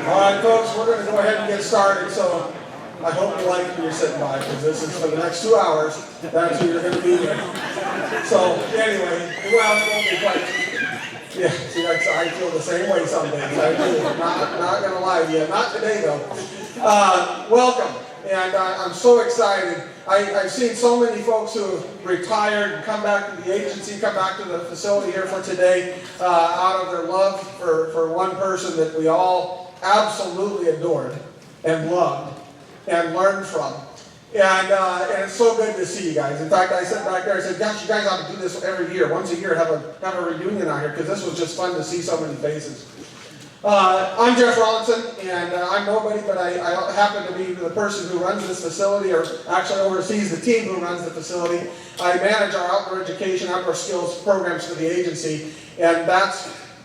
All right, folks, we're going to go ahead and get started. So I hope you like who you're sitting by, because this is for the next 2 hours. That's who you're going to be with. So anyway, well, it won't be quite. Yeah, see, I feel the same way some days. I do. Not going to lie to you. Not today, though. Welcome. And I'm so excited. I've seen so many folks who have retired, come back to the agency, come back to the facility here for today, out of their love for one person that we all absolutely adored and loved and learned from. And it's so good to see you guys. In fact, I sat back there and said, gosh, you guys ought to do this every year. Once a year, have a reunion out here, because this was just fun to see so many faces. I'm Jeff Rollinson, and I'm nobody, but I happen to be the person who runs this facility, or actually oversees the team who runs the facility. I manage our outdoor education, outdoor skills programs for the agency, and that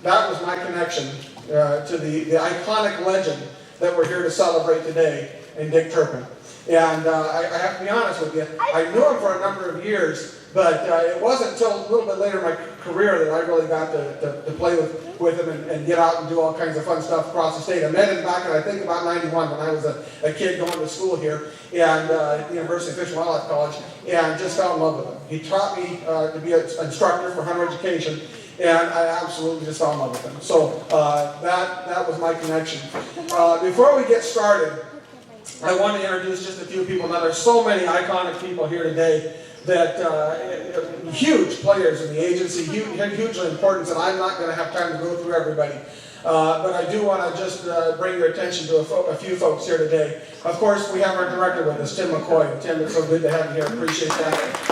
was my connection to the iconic legend that we're here to celebrate today in Dick Turpin. And I have to be honest with you, I knew him for a number of years, but it wasn't until a little bit later in my career that I really got to play with him and get out and do all kinds of fun stuff across the state. I met him back in, I think, about '91 when I was a kid going to school here and at the University of Fish and Wildlife College, and just fell in love with him. He taught me to be an instructor for hunter education, and I absolutely just fell in love with him. So that was my connection. Before we get started, I want to introduce just a few people. Now, there's so many iconic people here today that huge players in the agency, hugely important, and I'm not going to have time to go through everybody. But I do want to just bring your attention to a few folks here today. Of course, we have our director with us, Tim McCoy. Tim, it's so good to have you here. Appreciate that.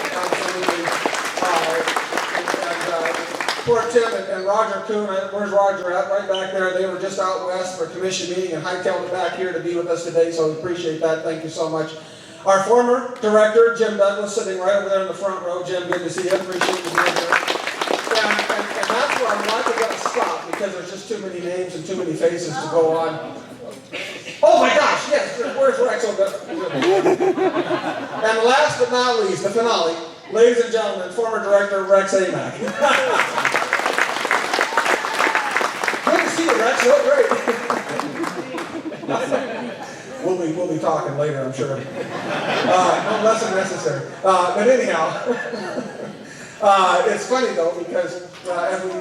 Poor Tim and Roger Kuhn, where's Roger at? Right back there. They were just out west for a commission meeting and hightailed it back here to be with us today, so we appreciate that. Thank you so much. Our former director, Jim Douglas, sitting right over there in the front row. Jim, good to see you. Appreciate you being here. And that's where I'm likely going to stop, because there's just too many names and too many faces to go on. Oh my gosh, yes, where's Rex? And last but not least, the finale, ladies and gentlemen, former director Rex Amack. Good to see you, Rex. You look great. We'll be talking later, I'm sure. No lesson necessary. But anyhow, it's funny though, because as we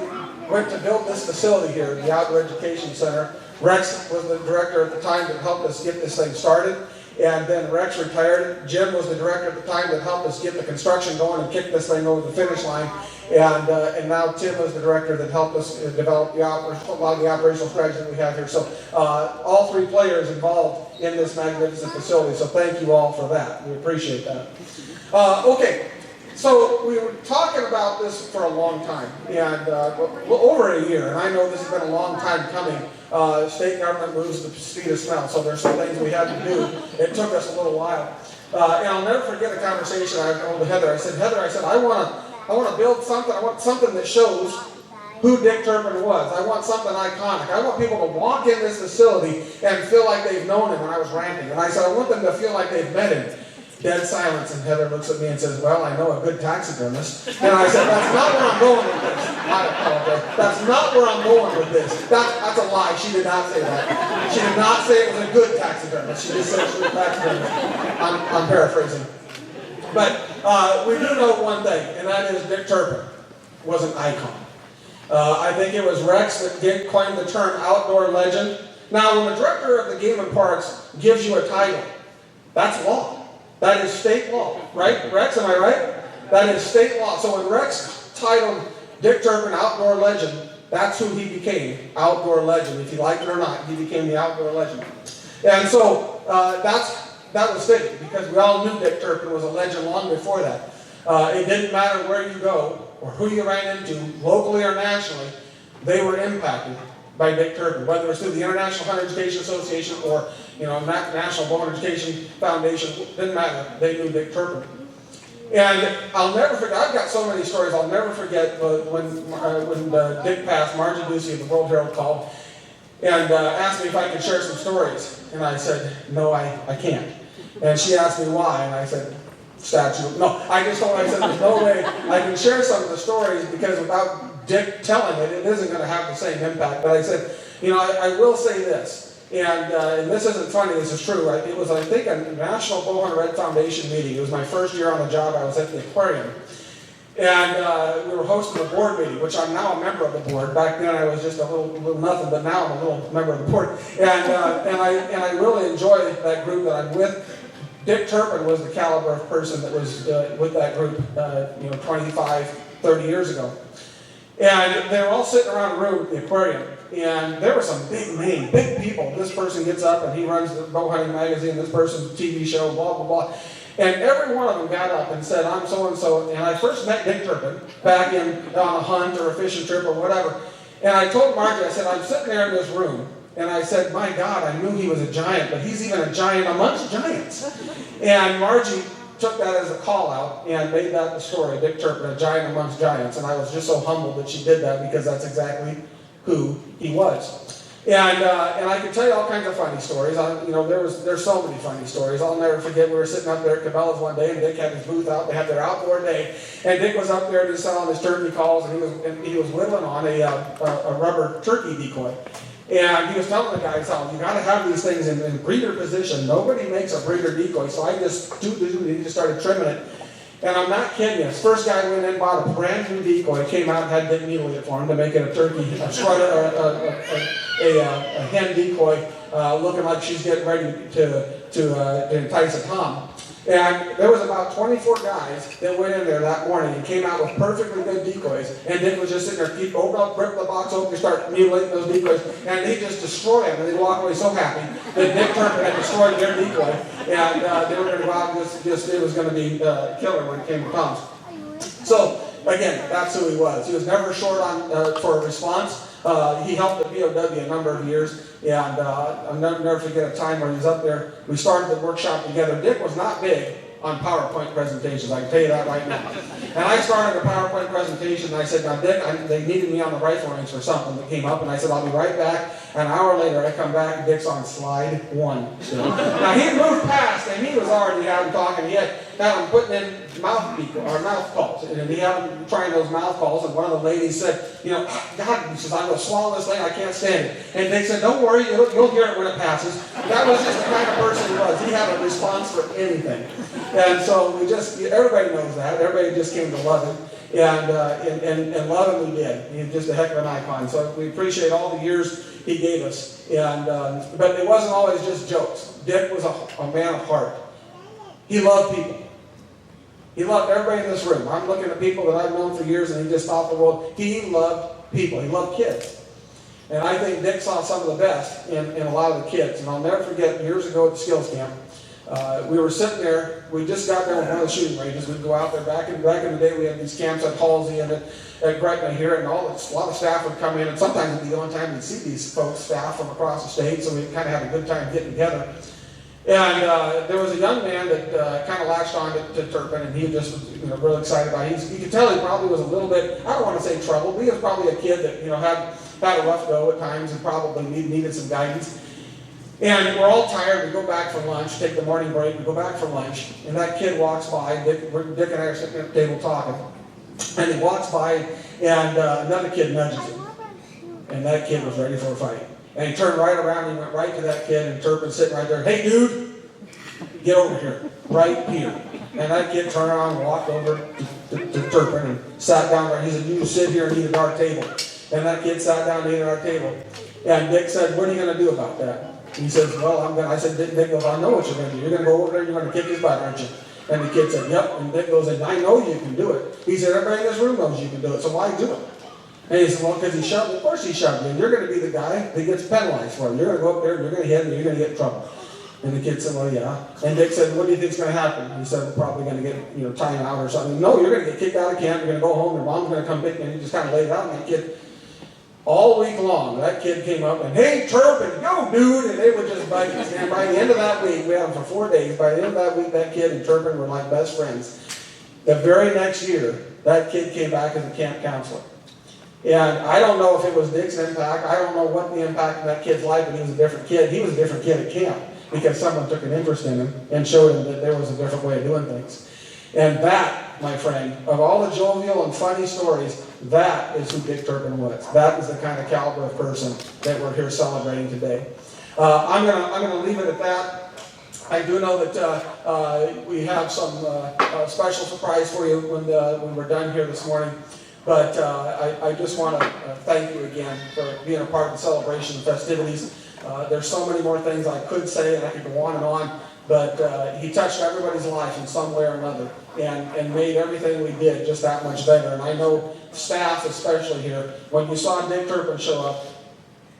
went to build this facility here, the Outdoor Education Center, Rex was the director at the time that helped us get this thing started. And then Rex retired. Jim was the director at the time that helped us get the construction going and kick this thing over the finish line. And now Tim is the director that helped us develop a lot of the operational strategy that we have here. So all three players involved in this magnificent facility. So thank you all for that. We appreciate that. Okay. So we were talking about this for a long time, and over a year, and I know this has been a long time coming. State government moves at the speed of smell, so there's some things we had to do. It took us a little while. And I'll never forget a conversation I told Heather. I said, Heather, I want to build something. I want something that shows who Dick Turpin was. I want something iconic. I want people to walk in this facility and feel like they've known him when I was ranting. And I said, I want them to feel like they've met him. Dead silence, and Heather looks at me and says, well, I know a good taxidermist. And I said, that's not where I'm going with this. I apologize. That's not where I'm going with this. That's a lie. She did not say that. She did not say it was a good taxidermist. She just said she was a taxidermist. I'm paraphrasing. But we do know one thing, and that is Dick Turpin was an icon. I think it was Rex that coined the term outdoor legend. Now, when the director of the Game and Parks gives you a title, that's law. That is state law, right? Rex, am I right? That is state law. So when Rex titled Dick Turpin Outdoor Legend, that's who he became, outdoor legend. If you like it or not, he became the outdoor legend. And so that was fitting, because we all knew Dick Turpin was a legend long before that. It didn't matter where you go or who you ran into, locally or nationally, they were impacted by Dick Turpin, whether it was through the International Hunter Education Association or National Bowhunter Education Foundation. Didn't matter. They knew Dick Turpin. And I'll never forget, I've got so many stories, I'll never forget when Dick passed, Margie Ducey of the World Herald called and asked me if I could share some stories. And I said, no, I can't. And she asked me why, and I said, statute. No, I just told her, I said, there's no way I can share some of the stories, because without Dick telling it, it isn't going to have the same impact. But I said, I will say this. And this isn't funny, this is true. It was, I think, a National Bowhunter Ed Foundation meeting. It was my first year on the job. I was at the aquarium. And we were hosting a board meeting, which I'm now a member of the board. Back then I was just a little nothing, but now I'm a little member of the board. And I really enjoy that group that I'm with. Dick Turpin was the caliber of person that was with that group 25, 30 years ago. And they were all sitting around a room at the aquarium. And there were some big big people. This person gets up and he runs the bow hunting magazine, this person's TV show, blah, blah, blah. And every one of them got up and said, I'm so-and-so. And I first met Dick Turpin back on a hunt or a fishing trip or whatever. And I told Margie, I said, I'm sitting there in this room. And I said, my God, I knew he was a giant, but he's even a giant amongst giants. And Margie took that as a call out and made that the story, Dick Turpin, a giant amongst giants. And I was just so humbled that she did that because that's exactly who he was. And I can tell you all kinds of funny stories. There's so many funny stories. I'll never forget, we were sitting up there at Cabela's one day, and Dick had his booth out. They had their outdoor day, and Dick was up there just selling his turkey calls, and he was whittling on a rubber turkey decoy. And he was telling the guys, you got to have these things in breeder position. Nobody makes a breeder decoy, so I just he just started trimming it. And I'm not kidding you. This first guy went in and bought a brand new decoy, came out and had Dick needle it for him to make it a turkey, a hen decoy, looking like she's getting ready to entice a tom. And there was about 24 guys that went in there that morning and came out with perfectly good decoys. And Dick was just sitting there, rip the box open, start mutilating those decoys, and they just destroy them. And they walk away so happy that Dick Turpin had destroyed their decoy, and they were going to go out and it was going to be killer when it came to toms. So again, that's who he was. He was never short on for a response. He helped the POW a number of years, and I'll never forget a time where he was up there. We started the workshop together. Dick was not big on PowerPoint presentations, I can tell you that right now. And I started a PowerPoint presentation, and I said, now Dick, they needed me on the rifle range for something that came up, and I said, I'll be right back. An hour later, I come back, and Dick's on slide 1 still. Now, he moved past, and he was already had him talking. He had him putting in mouth calls, and he had him trying those mouth calls, and one of the ladies said, God, he says, I'm going to swallow this thing, I can't stand it. And Dick said, don't worry, you'll hear it when it passes. That was just the kind of person he was. He had a response for anything. And so everybody knows that. Everybody just came to love him. And love him we did. He's just a heck of an icon. So we appreciate all the years he gave us. But it wasn't always just jokes. Dick was a man of heart. He loved people. He loved everybody in this room. I'm looking at people that I've known for years, and he just thought the world. He loved people. He loved kids. And I think Dick saw some of the best in a lot of the kids. And I'll never forget, years ago at the skills camp, we were sitting there. We just got there with one of the shooting ranges. We'd go out there. Back in the day, we had these camps at Halsey and at Gretna here, and a lot of staff would come in, and sometimes it'd be the only time we'd see these folks, staff from across the state, so we kind of had a good time getting together. And there was a young man that kind of latched on to Turpin, and he just was really excited about it. You could tell he probably was a little bit, I don't want to say troubled, but he was probably a kid that had a rough go at times and probably needed some guidance. And we're all tired. We go back for lunch, take the morning break, we go back for lunch, and that kid walks by. Dick and I are sitting at the table talking, and he walks by, and another kid nudges him. And that kid was ready for a fight. And he turned right around and went right to that kid, and Turpin sitting right there. Hey, dude, get over here, right here. And that kid turned around and walked over to Turpin and sat down there. He said, you sit here and eat at our table. And that kid sat down and ate at our table. And Dick said, what are you going to do about that? He says, well, I said, Dick goes, I know what you're going to do. You're going to go over there and you're going to kick his butt, aren't you? And the kid said, yep. And Dick goes, I know you can do it. He said, everybody in this room knows you can do it, so why do it? And he said, well, because he shoved you. Of course he shoved you. And you're going to be the guy that gets penalized for it. You're going to go up there and you're going to hit him and you're going to get in trouble. And the kid said, well, yeah. And Dick said, what do you think's going to happen? He said, we're probably going to get, time out or something. No, you're going to get kicked out of camp. You're going to go home. Your mom's going to come pick you. And he just kind of laid it out. And that kid, all week long, that kid came up and, hey, Turpin, go, dude. And they would just bite us. And by the end of that week, we had them for 4 days. By the end of that week, that kid and Turpin were like best friends. The very next year, that kid came back as a camp counselor. And I don't know if it was Dick's impact. I don't know what the impact of that kid's life, but he was a different kid. He was a different kid at camp because someone took an interest in him and showed him that there was a different way of doing things. And that, my friend, of all the jovial and funny stories, that is who Dick Turpin was. That is the kind of caliber of person that we're here celebrating today. I'm gonna leave it at that. I do know that we have some special surprise for you when we're done here this morning. But I just want to thank you again for being a part of the celebration and festivities. There's so many more things I could say, and I could go on, but he touched everybody's life in some way or another, and made everything we did just that much better. And I know staff, especially here, when you saw Dick Turpin show up,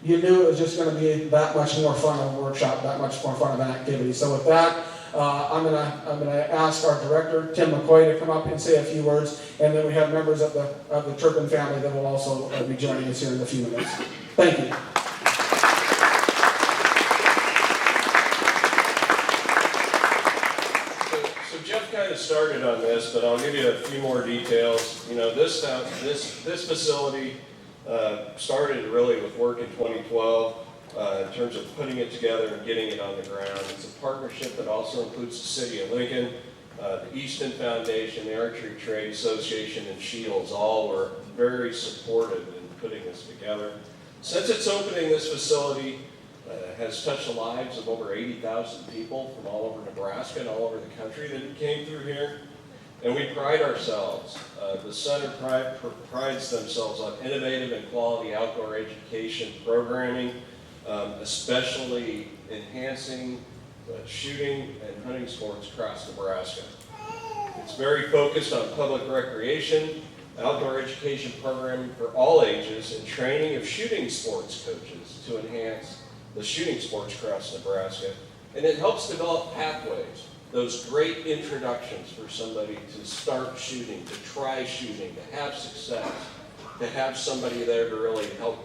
you knew it was just going to be that much more fun of a workshop, that much more fun of an activity. So with that, I'm gonna ask our director, Tim McCoy, to come up and say a few words, and then we have members of the Turpin family that will also be joining us here in a few minutes. Thank you. So Jeff kind of started on this, but I'll give you a few more details. You know, this facility started really with work in 2012 in terms of putting it together and getting it on the ground. It's a partnership that also includes the City of Lincoln, the Easton Foundation, the Archery Trade Association, and Shields. All were very supportive in putting this together. Since its opening, this facility has touched the lives of over 80,000 people from all over Nebraska and all over the country that came through here. And we pride ourselves, the center prides themselves on innovative and quality outdoor education programming, especially enhancing shooting and hunting sports across Nebraska. It's very focused on public recreation, outdoor education programming for all ages, and training of shooting sports coaches to enhance the shooting sports across Nebraska. And it helps develop pathways, those great introductions for somebody to start shooting, to try shooting, to have success, to have somebody there to really help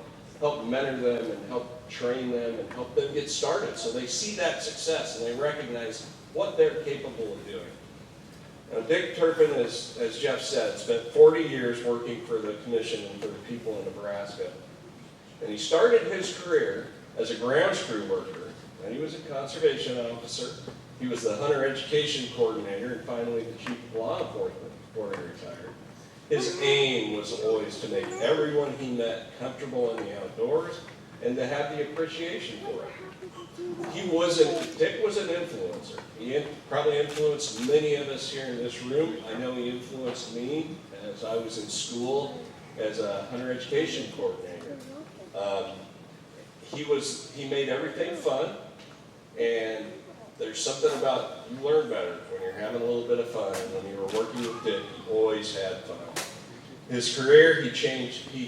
mentor them and help train them and help them get started so they see that success and they recognize what they're capable of doing. Now, Dick Turpin, as Jeff said, spent 40 years working for the commission and for the people in Nebraska. And he started his career as a grounds crew worker, and he was a conservation officer. He was the hunter education coordinator, and finally the chief of law enforcement before he retired. His aim was always to make everyone he met comfortable in the outdoors and to have the appreciation for it. Dick was an influencer. He probably influenced many of us here in this room. I know he influenced me as I was in school as a hunter education coordinator. He made everything fun, and there's something about you learn better when you're having a little bit of fun. When you were working with Dick, you always had fun. His career, he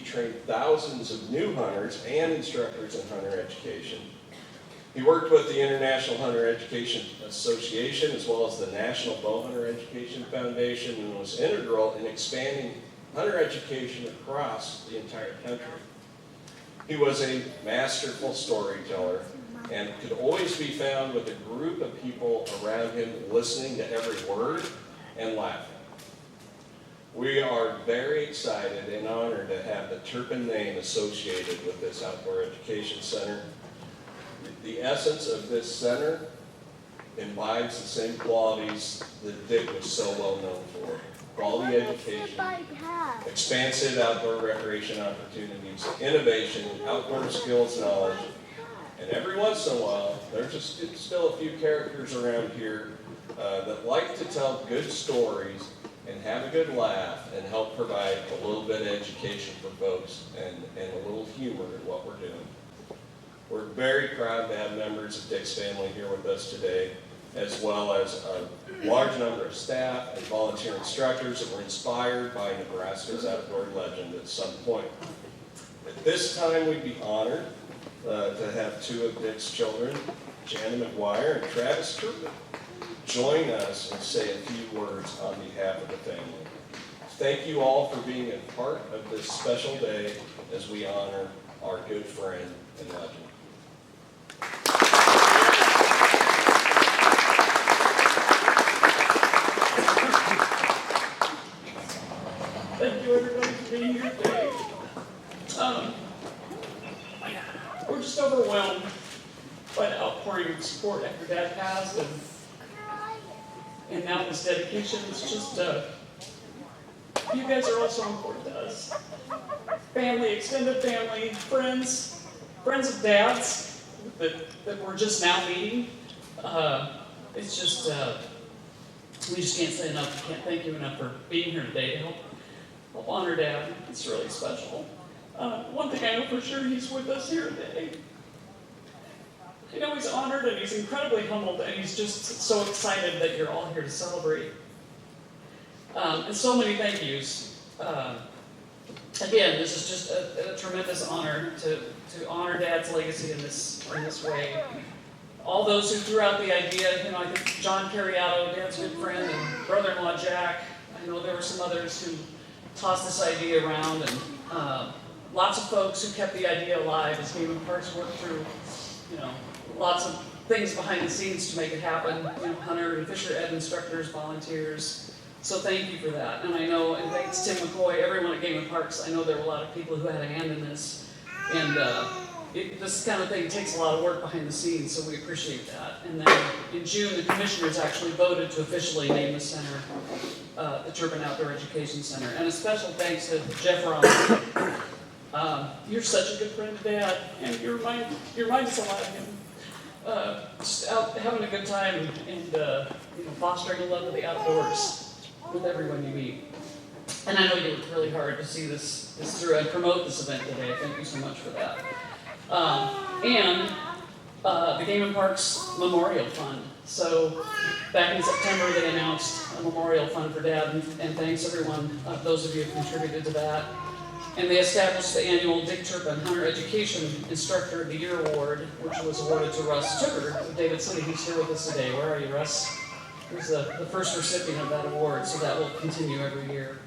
trained thousands of new hunters and instructors in hunter education. He worked with the International Hunter Education Association as well as the National Bowhunter Education Foundation, and was integral in expanding hunter education across the entire country. He was a masterful storyteller and could always be found with a group of people around him listening to every word and laughing. We are very excited and honored to have the Turpin name associated with this outdoor education center. The essence of this center imbibes the same qualities that Dick was so well known for. Quality education, expansive outdoor recreation opportunities, innovation, outdoor skills knowledge, and every once in a while, there's just still a few characters around here that like to tell good stories and have a good laugh and help provide a little bit of education for folks and a little humor in what we're doing. We're very proud to have members of Dick's family here with us today, as well as a large number of staff and volunteer instructors that were inspired by Nebraska's outdoor legend at some point. At this time, we'd be honored to have two of Dick's children, Jana McGuire and Travis Turpin, join us and say a few words on behalf of the family. Thank you all for being a part of this special day as we honor our good friend and legend. Thank you everybody for being here today. We're just overwhelmed by the outpouring of support after Dad passed, and now this dedication. It's just, you guys are all so important to us. Family, extended family, friends of Dad's, that we're just now meeting. It's just, we just can't say enough, can't thank you enough for being here today to help honor Dad. It's really special. One thing I know for sure, he's with us here today. You know, he's honored and he's incredibly humbled, and he's just so excited that you're all here to celebrate. And so many thank yous. Again, this is just a tremendous honor to honor Dad's legacy in this way. All those who threw out the idea, you know, I think John Carriato, Dad's good friend, and brother-in-law Jack. I know there were some others who tossed this idea around, and lots of folks who kept the idea alive as Game and Parks worked through, you know, lots of things behind the scenes to make it happen. You know, hunter and fisher ed instructors, volunteers. So thank you for that. And I know, and thanks Tim McCoy, everyone at Game and Parks. I know there were a lot of people who had a hand in this, and this kind of thing takes a lot of work behind the scenes, so we appreciate that. And then in June, the commissioners actually voted to officially name the center the Turpin Outdoor Education Center. And a special thanks to Jeff Robinson. You're such a good friend to Dad, and you remind us a lot of him. Just out having a good time and you know, fostering a love of the outdoors with everyone you meet. And I know you worked really hard to see this through and promote this event today. Thank you so much for that. And the Game and Parks Memorial Fund. So back in September, they announced a memorial fund for Dad, and thanks everyone, those of you who contributed to that. And they established the annual Dick Turpin Hunter Education Instructor of the Year Award, which was awarded to Russ Tooker of David City, who's here with us today. Where are you, Russ? He's the first recipient of that award, so that will continue every year.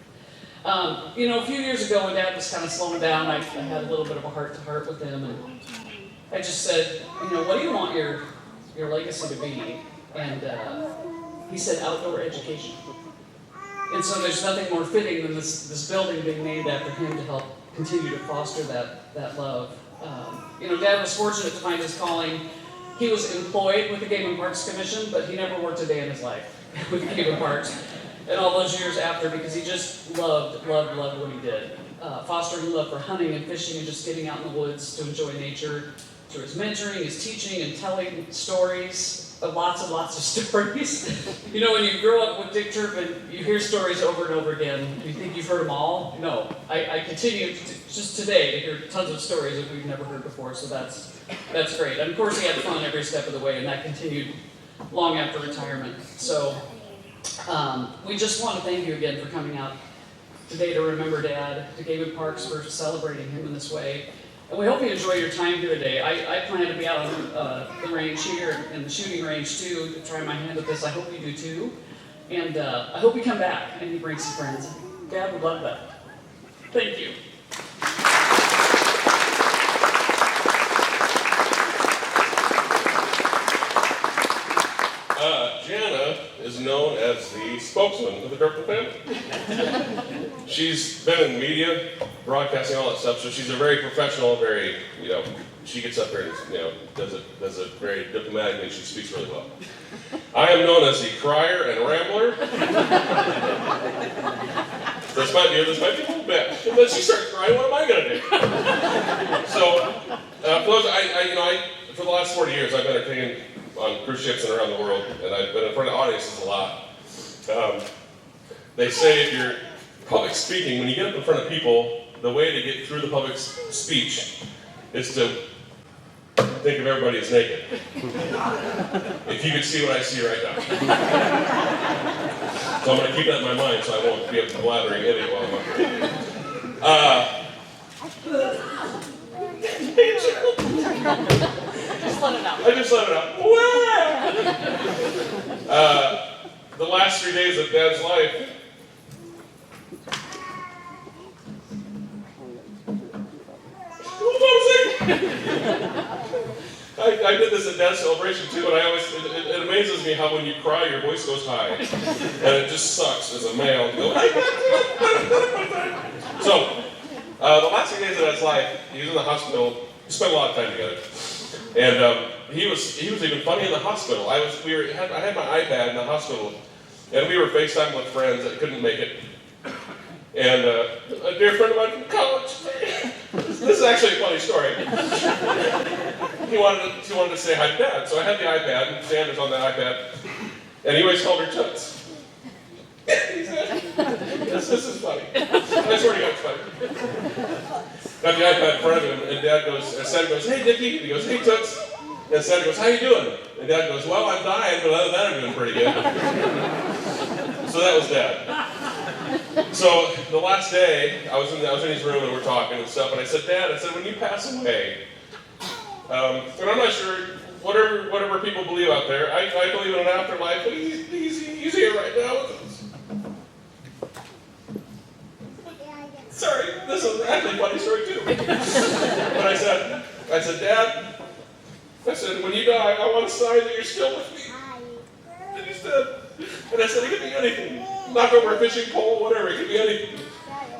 You know, a few years ago when Dad was kind of slowing down, I had a little bit of a heart-to-heart with him, and I just said, you know, what do you want your legacy to be? And he said outdoor education. And so there's nothing more fitting than this building being named after him to help continue to foster that love. You know, Dad was fortunate to find his calling. He was employed with the Game and Parks Commission, but he never worked a day in his life with the Game and Parks. And all those years after, because he just loved what he did. Fostering love for hunting and fishing and just getting out in the woods to enjoy nature, through his mentoring, his teaching, and telling stories, lots of stories. You know, when you grow up with Dick Turpin, you hear stories over and over again. You think you've heard them all? No. I continue just today to hear tons of stories that we've never heard before, so that's great. And of course, he had fun every step of the way, and that continued long after retirement. So we just want to thank you again for coming out today to remember Dad, to Game and Parks for celebrating him in this way. And we hope you enjoy your time here today. I plan to be out on the range here and the shooting range too to try my hand at this. I hope you do too. And I hope you come back and you bring some friends. Dad would love that. Thank you. Jana is known as the spokesman of the Turpin Family. She's been in media, broadcasting, all that stuff, so she's a very professional, very, you know, she gets up here and, you know, does it very diplomatically. She speaks really well. I am known as the crier and rambler. This might be a little bit. And then she starts crying, what am I going to do? So, for those, for the last 40 years, I've been entertaining on cruise ships and around the world, and I've been in front of audiences a lot. They say if you're public speaking, when you get up in front of people, the way to get through the public speech is to think of everybody as naked. If you could see what I see right now. So I'm going to keep that in my mind so I won't be a blathering idiot while I'm up here. Just let it out. I just let it out. The last 3 days of Dad's life, I did this at Dad's celebration too, and it amazes me how when you cry, your voice goes high. And it just sucks as a male to go, So, the last 3 days of Dad's life, he was in the hospital. We spent a lot of time together. And he was even funny in the hospital. I had my iPad in the hospital, and we were FaceTime with friends that couldn't make it. And a dear friend of mine from college, this is actually a funny story. she wanted to say hi to Dad. So I had the iPad, and Sam was on the iPad, and he always called her Toots. This is funny. I swear to God, it's funny. Got the iPad in front of him, and Sam goes, hey, Dickie. He goes, hey, Toots. And Sam goes, how you doing? And Dad goes, well, I'm dying, but other than that, I'm doing pretty good. So that was Dad. So the last day, I was in his room, and we're talking and stuff, and I said, Dad, when you pass away, and I'm not sure, whatever people believe out there, I believe in an afterlife, but he's here right now with us. Sorry, this is actually a funny story too. But I said, Dad, when you die, I want a sign that you're still with me. And he said, and I said, it could be anything. Knock over a fishing pole, whatever, it could be anything.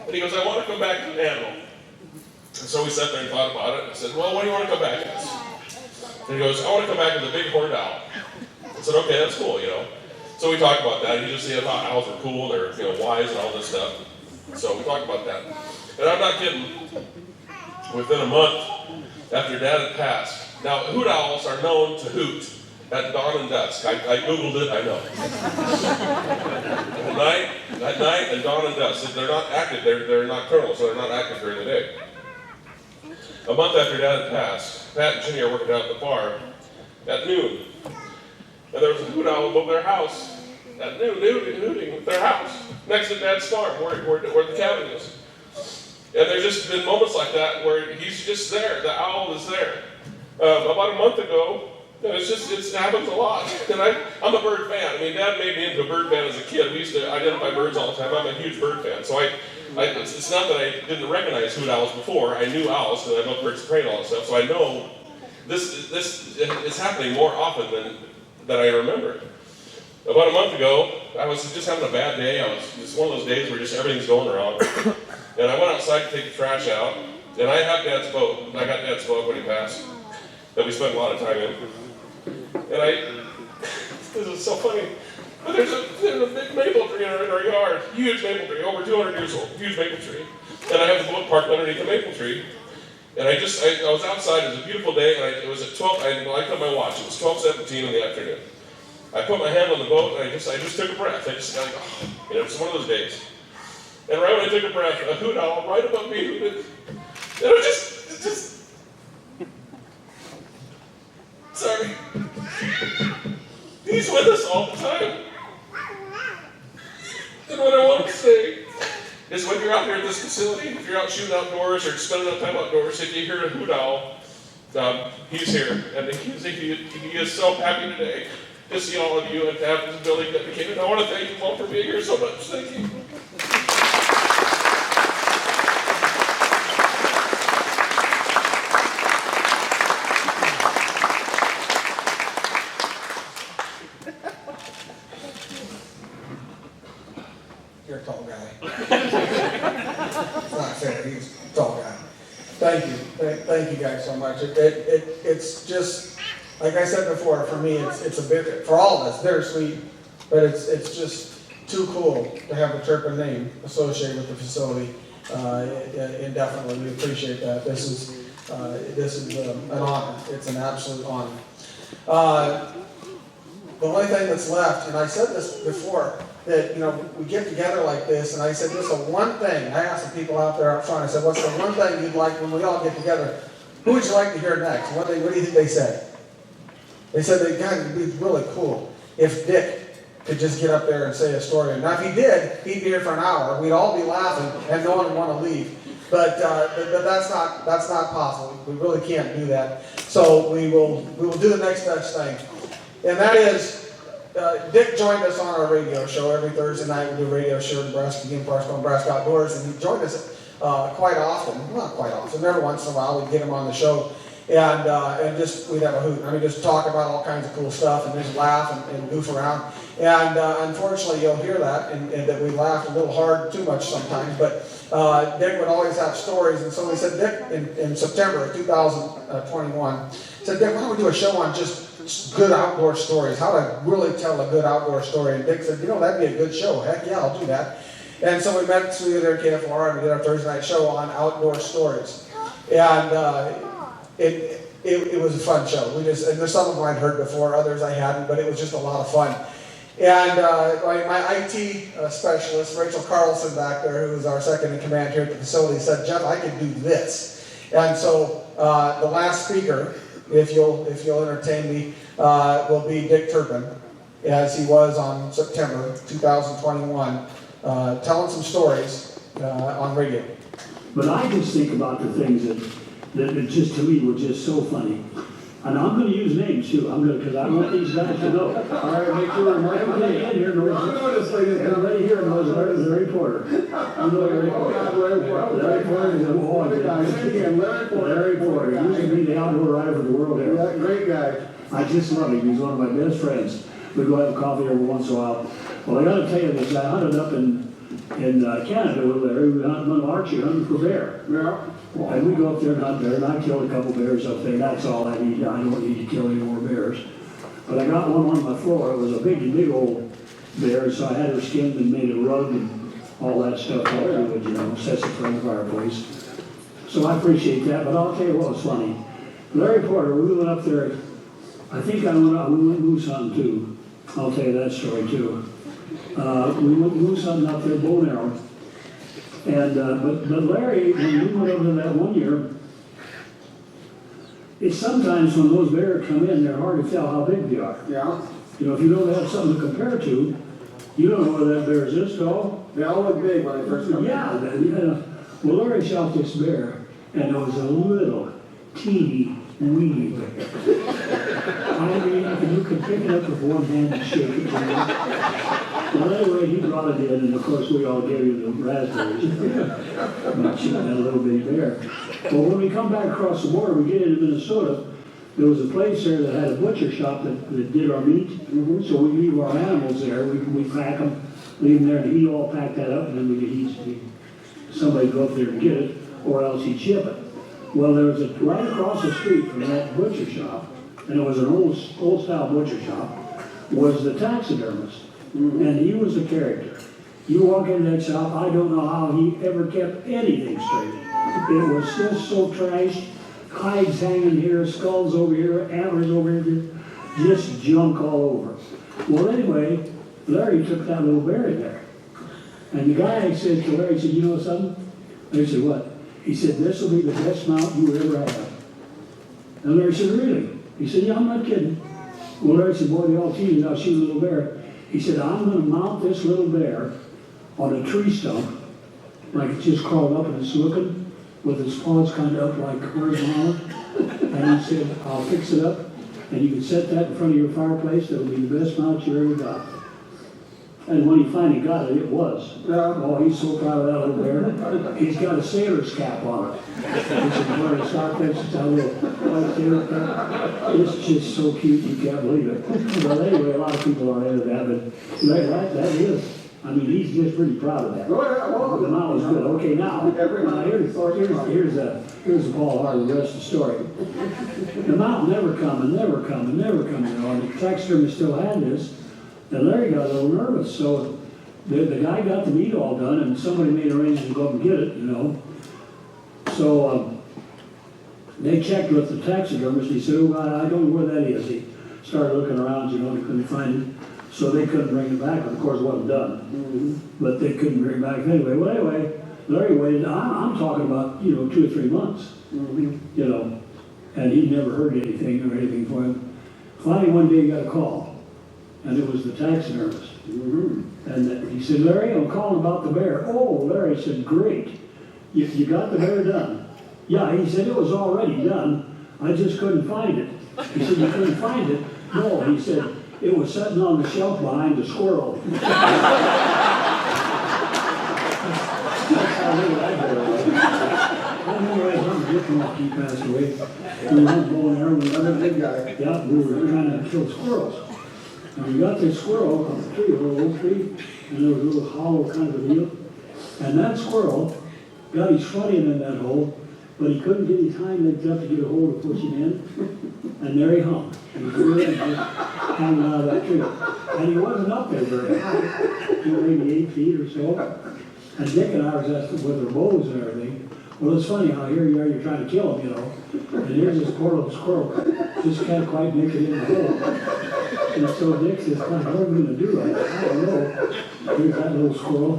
And he goes, I want to come back as an animal. And so we sat there and thought about it. And I said, well, what do you want to come back as? And he goes, I want to come back as a big horned owl. I said, okay, that's cool, So we talked about that. He just thought owls were cool, they're wise and all this stuff. So we talked about that. And I'm not kidding. Within a month after Dad had passed, now hoot owls are known to hoot at dawn and dusk. I Googled it, I know. At night and dawn and dusk. If they're not active, they're nocturnal, so they're not active during the day. A month after Dad had passed, Pat and Ginny are working out at the farm at noon. And there was a hoot owl above their house at noon, hooting at their house, next to Dad's farm, where the cabin is. And there's just been moments like that where he's just there, the owl is there. About a month ago, it happens a lot. And I'm a bird fan. Dad made me into a bird fan as a kid. We used to identify birds all the time. I'm a huge bird fan. So it's not that I didn't recognize hoot owls before. I knew owls because I love birds of prey and all that stuff. So I know this is happening more often than I remember. About a month ago, I was just having a bad day. It's one of those days where just everything's going wrong. And I went outside to take the trash out, and I have Dad's boat. I got Dad's boat when he passed, that we spent a lot of time in. And this is so funny, but there's a big maple tree in our yard, huge maple tree, over 200 years old, huge maple tree. And I have the boat parked underneath the maple tree. And I was outside, it was a beautiful day, and it was at 12, I looked at my watch, it was 12:17 in the afternoon. I put my hand on the boat, and I just took a breath. It's one of those days. And right when I took a breath, a hoot owl right above me hooted. And it was just, sorry. He's with us all the time. And what I want to say is when you're out here at this facility, if you're out shooting outdoors or spending enough time outdoors, if you hear a hoot owl, he's here. And he is so happy today to see all of you and to have this building dedicated. I want to thank you all for being here so much. Thank you. You're a tall guy. It's not fair, he's a tall guy. Thank you. Thank you guys so much. It's just, like I said before, for me, it's a bit, for all of us, bittersweet, but it's just too cool to have the Turpin name associated with the facility indefinitely. We appreciate that. This is an honor. It's an absolute honor. The only thing that's left, and I said this before, that we get together like this, and I said, "This is the one thing." I asked the people out there up front. I said, "What's the one thing you'd like when we all get together? Who would you like to hear next?" What do you think they said? They said that it'd be really cool if Dick could just get up there and say a story. Now, if he did, he'd be here for an hour. We'd all be laughing, and no one would want to leave. But that's not possible. We really can't do that. So we will do the next best thing, and that is. Dick joined us on our radio show every Thursday night. We do a radio show in Nebraska, Game Parks, Nebraska Outdoors, and he joined us quite often. Not quite often. Every once in a while, we'd get him on the show, and just we'd have a hoot. Just talk about all kinds of cool stuff, and just laugh and goof around. And unfortunately, you'll hear that, and that we laughed a little hard, too much sometimes. But Dick would always have stories, and so we said, Dick, in September of 2021, said, Dick, why don't we do a show on just good outdoor stories, how to really tell a good outdoor story. And Dick said, that'd be a good show. Heck yeah, I'll do that. And so we met there at KFR, and we did our Thursday night show on outdoor stories. And it it was a fun show. And there's some of them I'd heard before, others I hadn't, but it was just a lot of fun. And my IT specialist, Rachel Carlson back there, who is our second in command here at the facility, said, Jeff, I could do this. And so the last speaker, if you'll entertain me, will be Dick Turpin, as he was on September 2021, telling some stories on radio. But I just think about the things that just to me were just so funny. And I'm going to use names too. Because I want these guys to know. All right, make sure everybody in here knows. Everybody here knows Larry Porter. You know Larry Porter. Larry Porter is a boy. Larry Porter used to be the outdoor rider of the world era. Yeah, great guy. I just love him. He's one of my best friends. We go have coffee every once in a while. Well, I got to tell you this. I hunted up in Canada with Larry. We went archery hunting for bear. Yeah. And we go up there and hunt bear, and I killed a couple bears up there. That's all I need. I don't need to kill any more bears. But I got one on my floor. It was a big old bear, so I had her skinned and made a rug and all that stuff all through it, you know, sets it from the fireplace. So I appreciate that, but I'll tell you what was funny. Larry Porter, we went up there, I think we went moose hunting too. I'll tell you that story too. We went moose hunting up there, bow and arrow. And, but Larry, when we went over to that one year, it's sometimes when those bears come in, they're hard to tell how big they are. Yeah. You know, if you don't have something to compare to, you don't know whether that bear is this tall. They all look big when they first come. Yeah. Well, Larry shot this bear, and it was a little, teeny, weedy bear. I mean, you could pick it up with one hand and shake it. Well, anyway, he brought it in, and of course we all gave him the raspberries. But she had a little bitty bear. Well, when we come back across the border, we get into Minnesota. There was a place there that had a butcher shop that did our meat. So we leave our animals there. We pack them, leave them there, and he'd all pack that up, and then he'd somebody go up there and get it, or else he'd ship it. Well, there was right across the street from that butcher shop, and it was an old style butcher shop, was the taxidermist. And he was a character. You walk into that shop, I don't know how he ever kept anything straight. It was just so trashed, hides hanging here, skulls over here, antlers over here, just junk all over. Well, anyway, Larry took that little bear in there. And the guy said to Larry, he said, you know something? Larry said, what? He said, this will be the best mount you ever have. And Larry said, really? He said, yeah, I'm not kidding. Well, Larry said, boy, they all teased me, I'll shoot a little bear. He said, I'm going to mount this little bear on a tree stump, like it's just crawled up and it's looking, with its paws kind of up like horizontal. And he said, I'll fix it up, and you can set that in front of your fireplace. That'll be the best mount you ever got. And when he finally got it, it was. Oh, he's so proud of that little bear. He's got a sailor's cap on it. He said, wearing a sock fence, it's a little white sailor cap. It's just so cute, you can't believe it. But anyway, a lot of people are into that, but that is. I mean, he's just pretty proud of that. The mount was good. Okay, now here's the Paul Harvey, the rest of the story. The mount never come. You know, and the taxidermist still had this. And Larry got a little nervous, so the guy got the meat all done, and somebody made arrangements to go up and get it, you know. So they checked with the taxidermist. He said, oh, God, I don't know where that is. He started looking around, you know, and he couldn't find it. So they couldn't bring it back. Of course, it wasn't done. But they couldn't bring it back anyway. Well, anyway, Larry waited. I'm talking about, 2 or 3 months, you know, and he never heard anything from him. Finally, one day he got a call. And it was the taxidermist. And he said, Larry, I'm calling about the bear. Oh, Larry said, great. You got the bear done? Yeah, he said, it was already done. I just couldn't find it. He said, you couldn't find it? No, he said, it was sitting on the shelf behind the squirrel. That's how little that bear was. I remember as I'm looking at he passed away. We went bowling there with another big guy. Yeah, we were trying to kill squirrels. And we got this squirrel on the tree, a little oak tree, and there was a little hollow kind of a deal. And that squirrel got his foot in that hole, but he couldn't get his hind legs up to get a hold to push him in. And there he hung. And he was just hanging out of that tree. And he wasn't up there very high, maybe 8 feet or so. And Dick and I was asking with our bows and everything, Well, it's funny how here you are, you're trying to kill them, you know, and here's this poor little squirrel, just can't quite make it in the hole. And so Dick says, what are we gonna do? I don't know. Here's that little squirrel.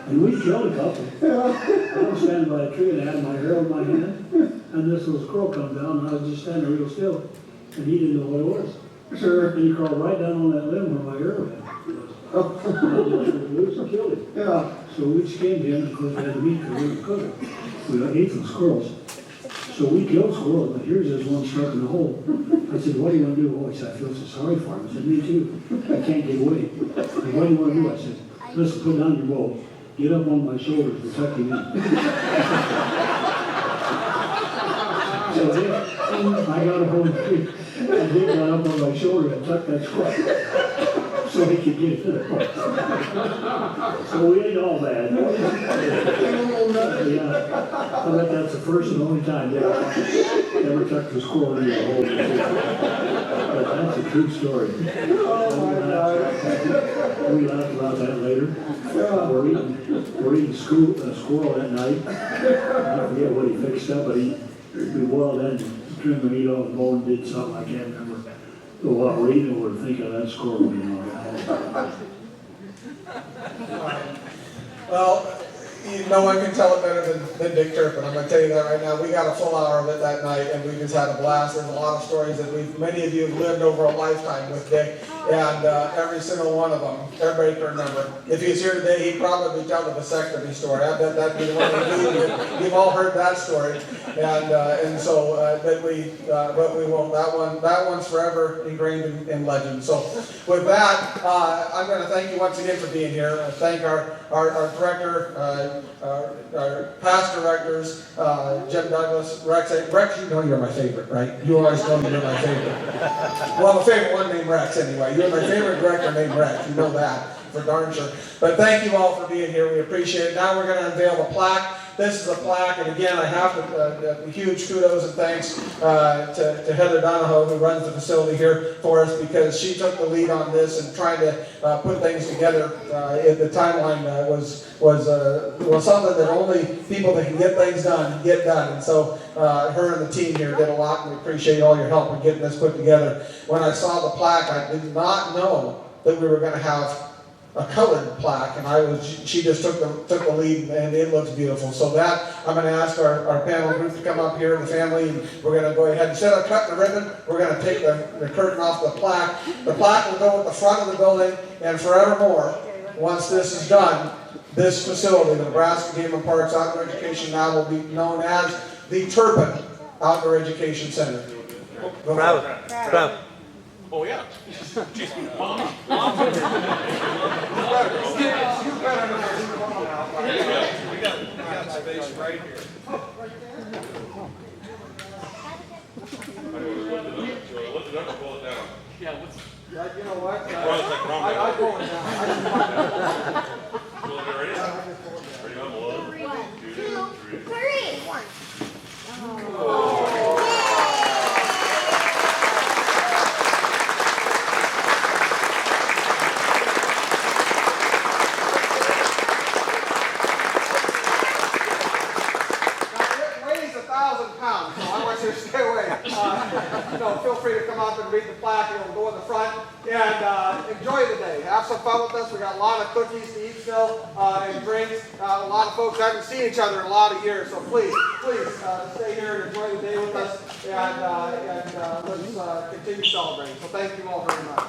And we killed a couple. I was standing by a tree and I had my arrow in my hand, and this little squirrel comes down, and I was just standing there real still, and he didn't know what it was. Sure. And he crawled right down on that limb where my arrow was. I just turned loose and killed him. Yeah. So we skinned him, and of course we had the meat because we were cooking. We ate some squirrels. So we killed squirrels, but here's this one stuck in the hole. I said, what do you want to do? Oh, he said, I feel so sorry for him. I said, me too. I can't get away. Said, what do you want to do? I said, listen, put down your bow. Get up on my shoulders and tuck him in. So then, I got up on the tree. And Dick got up on my shoulder and tucked that squirrel so he could get it. So we ain't all bad. Yeah, I bet that's the first and only time they ever tucked a squirrel in the hole. But that's a true story. We laughed about that later. We're eating squirrel that night. I forget what he fixed up, but we boiled that and trimmed the meat off the bone and did something I can't remember. But while we're eating, we're thinking of that squirrel, you know. Well, no one can tell it better than Dick Turpin. I'm going to tell you that right now. We got a full hour of it that night, and we just had a blast. There's a lot of stories that many of you have lived over a lifetime with Dick, and every single one of them, everybody can remember. If he was here today, he'd probably tell the vasectomy story. I bet that'd be the one that you've all heard that story, and so but we won't. That one's forever ingrained in legend. So with that, I'm going to thank you once again for being here. Thank our director. Our past directors, Jim Douglas, Rex, you know you're my favorite, right? You always know you're my favorite. Well, the favorite one named Rex anyway. You're my favorite director named Rex. You know that for darn sure. But thank you all for being here. We appreciate it. Now we're going to unveil the plaque. This is a plaque, and again, I have to huge kudos and thanks to Heather Donahoe, who runs the facility here for us, because she took the lead on this and trying to put things together. The timeline was something that only people that can get things done get done, and so her and the team here did a lot, and we appreciate all your help in getting this put together. When I saw the plaque, I did not know that we were going to have a colored plaque, and she just took the lead, and it looks beautiful. So that, I'm going to ask our panel group to come up here, the family, and we're going to go ahead. Instead of cutting the ribbon, we're going to take the curtain off the plaque. The plaque will go at the front of the building, and forevermore, once this is done, this facility, the Nebraska Game and Parks Outdoor Education, now will be known as the Turpin Outdoor Education Center. Bravo. Oh, yeah. We got space right here. Lift it up or pull it down? You know what? I'm going down. Pull it ready? Ready on one, 2, 3. Stay away. Feel free to come up and read the plaque. It'll go in the front. And enjoy the day. Have some fun with us. We got a lot of cookies to eat still and drinks. A lot of folks haven't seen each other in a lot of years. So please stay here and enjoy the day with us. And let's continue celebrating. So thank you all very much.